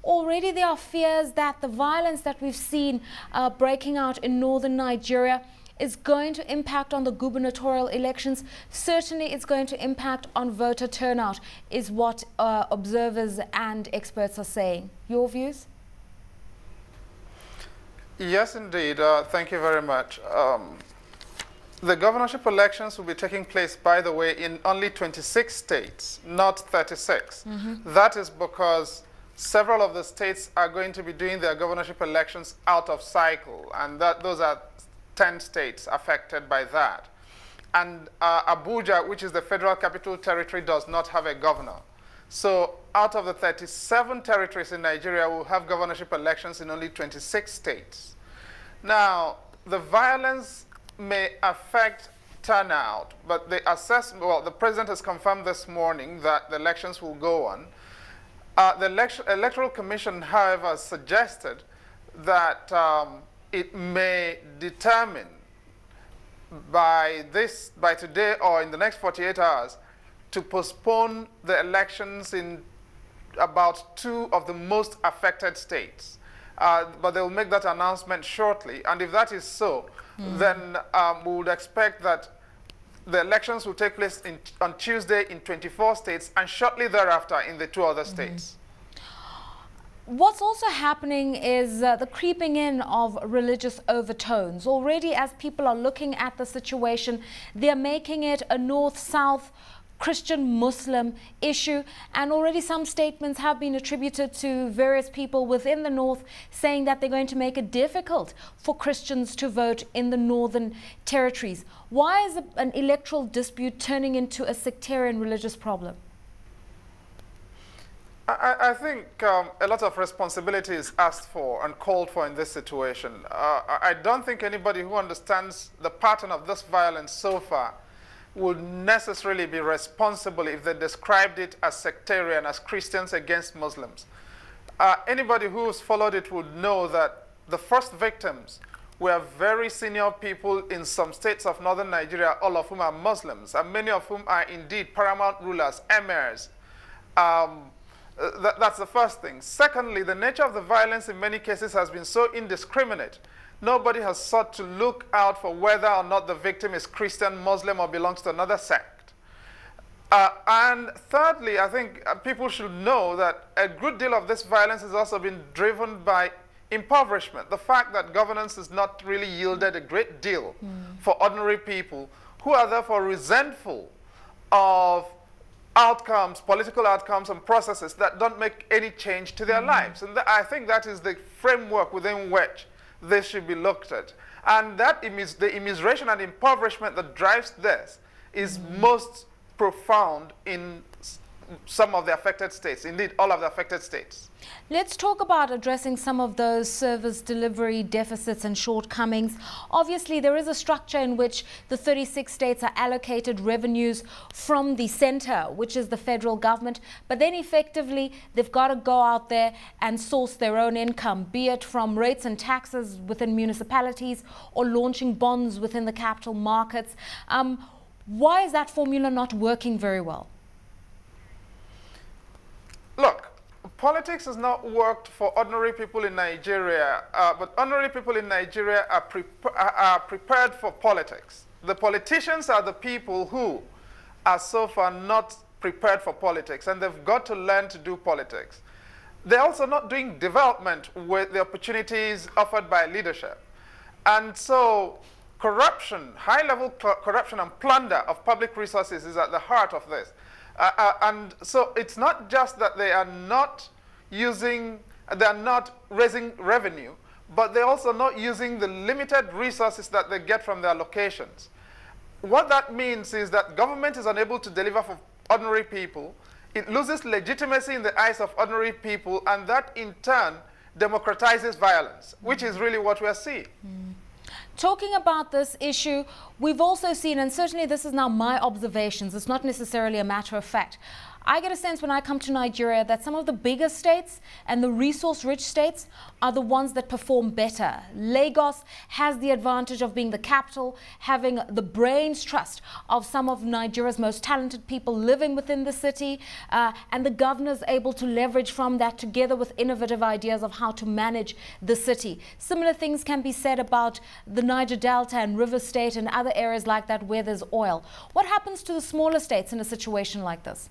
Already there are fears that the violence that we've seen breaking out in northern Nigeria is going to impact on the gubernatorial elections. Certainly it's going to impact on voter turnout, is what observers and experts are saying. Your views? Yes, indeed. Thank you very much. The governorship elections will be taking place, by the way, in only 26 states, not 36. That is because several of the states are going to be doing their governorship elections out of cycle, and those are 10 states affected by that. And Abuja, which is the Federal Capital Territory, does not have a governor. So out of the 37 territories in Nigeria, we'll have governorship elections in only 26 states. Now, the violence may affect turnout, but the assessment, well, the president has confirmed this morning that the elections will go on. The Electoral Commission, however, suggested that it may determine by today or in the next 48 hours to postpone the elections in about 2 of the most affected states. But they will make that announcement shortly. And if that is so, then we would expect that the elections will take place on Tuesday in 24 states and shortly thereafter in the 2 other states. What's also happening is the creeping in of religious overtones. Already, as people are looking at the situation, they're making it a north-south Christian-Muslim issue, and already some statements have been attributed to various people within the north saying that they're going to make it difficult for Christians to vote in the northern territories. Why is an electoral dispute turning into a sectarian religious problem? I think a lot of responsibility is asked for and called for in this situation. I don't think anybody who understands the pattern of this violence so far would necessarily be responsible if they described it as sectarian, as Christians against Muslims. Anybody who's followed it would know that the first victims were very senior people in some states of northern Nigeria, all of whom are Muslims, and many of whom are indeed paramount rulers, emirs. That's the first thing. Secondly, the nature of the violence in many cases has been so indiscriminate. Nobody has sought to look out for whether or not the victim is Christian, Muslim, or belongs to another sect. And thirdly, I think people should know that a good deal of this violence has also been driven by impoverishment. The fact that governance has not really yielded a great deal for ordinary people who are therefore resentful of outcomes, political outcomes and processes that don't make any change to their lives. And I think that is the framework within which this should be looked at. And that the immiseration and impoverishment that drives this is most profound in some of the affected states, indeed all of the affected states. Let's talk about addressing some of those service delivery deficits and shortcomings. Obviously, there is a structure in which the 36 states are allocated revenues from the center, which is the federal government, but then effectively they've got to go out there and source their own income, be it from rates and taxes within municipalities or launching bonds within the capital markets. Why is that formula not working very well? Look, politics has not worked for ordinary people in Nigeria, but ordinary people in Nigeria are prepared for politics. The politicians are the people who are so far not prepared for politics, and they've got to learn to do politics. They're also not doing development with the opportunities offered by leadership. And so corruption, high-level corruption and plunder of public resources is at the heart of this. And so it's not just that they are not raising revenue, but they're also not using the limited resources that they get from their locations. What that means is that government is unable to deliver for ordinary people. It loses legitimacy in the eyes of ordinary people, and that in turn democratizes violence, which is really what we're seeing. Talking about this issue, we've also seen, and certainly this is now my observations, it's not necessarily a matter of fact, I get a sense when I come to Nigeria that some of the bigger states and the resource-rich states are the ones that perform better. Lagos has the advantage of being the capital, having the brains trust of some of Nigeria's most talented people living within the city, and the governor's able to leverage from that together with innovative ideas of how to manage the city. Similar things can be said about the Niger Delta and River State and other areas like that where there's oil. What happens to the smaller states in a situation like this?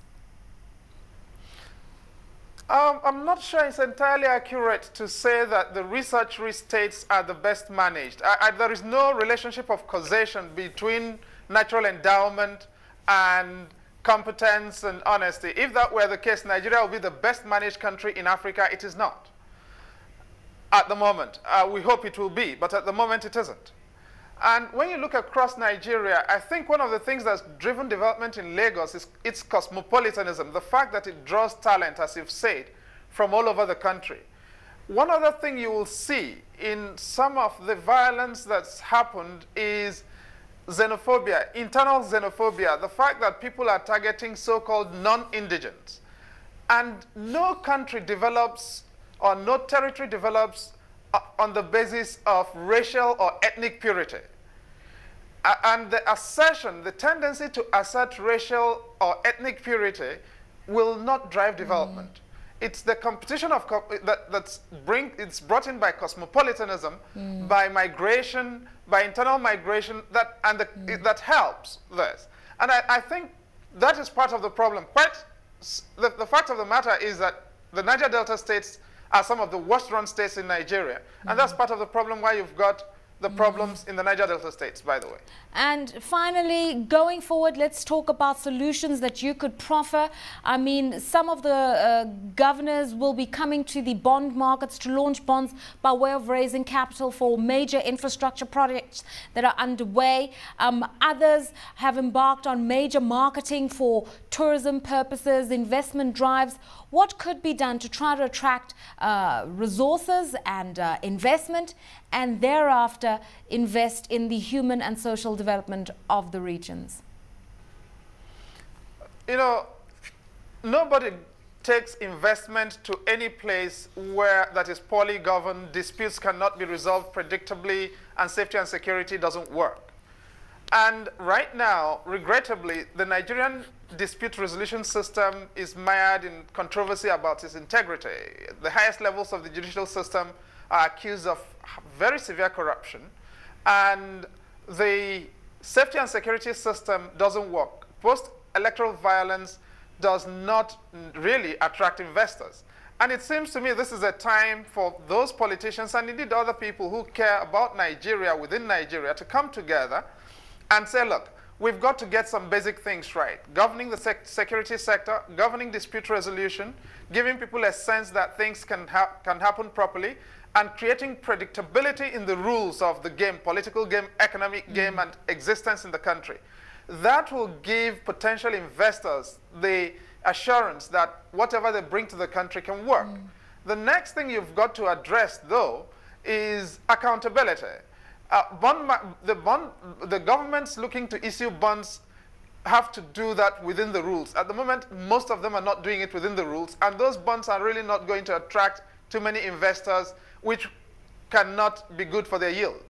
I'm not sure it's entirely accurate to say that the research-rich states are the best managed. There is no relationship of causation between natural endowment and competence and honesty. If that were the case, Nigeria would be the best managed country in Africa. It is not at the moment. We hope it will be, but at the moment it isn't. And when you look across Nigeria, I think one of the things that's driven development in Lagos is its cosmopolitanism, the fact that it draws talent, as you've said, from all over the country. One other thing you will see in some of the violence that's happened is xenophobia, internal xenophobia, the fact that people are targeting so-called non-indigents. And no country develops or no territory develops on the basis of racial or ethnic purity. And the assertion, the tendency to assert racial or ethnic purity will not drive development. It's the competition of it's brought in by cosmopolitanism, by migration, by internal migration, that helps this. And I think that is part of the problem. The fact of the matter is that the Niger Delta states are some of the worst run states in Nigeria. And that's part of the problem why you've got the problems in the Niger Delta states, by the way. And finally, going forward, let's talk about solutions that you could proffer. I mean, some of the governors will be coming to the bond markets to launch bonds by way of raising capital for major infrastructure projects that are underway. Others have embarked on major marketing for tourism purposes, investment drives. What could be done to try to attract resources and investment, and thereafter invest in the human and social development of the regions? You know, nobody takes investment to any place where that is poorly governed, disputes cannot be resolved predictably, and safety and security doesn't work. And right now, regrettably, the Nigerian dispute resolution system is mired in controversy about its integrity. The highest levels of the judicial system are accused of very severe corruption, and the safety and security system doesn't work. Post-electoral violence does not really attract investors. And it seems to me this is a time for those politicians and indeed other people who care about Nigeria within Nigeria to come together and say, look, we've got to get some basic things right. Governing the security sector, governing dispute resolution, giving people a sense that things can happen properly, and creating predictability in the rules of the game, political game, economic game, and existence in the country. That will give potential investors the assurance that whatever they bring to the country can work. The next thing you've got to address, though, is accountability. The governments looking to issue bonds have to do that within the rules. At the moment, most of them are not doing it within the rules, and those bonds are really not going to attract too many investors, which cannot be good for their yield.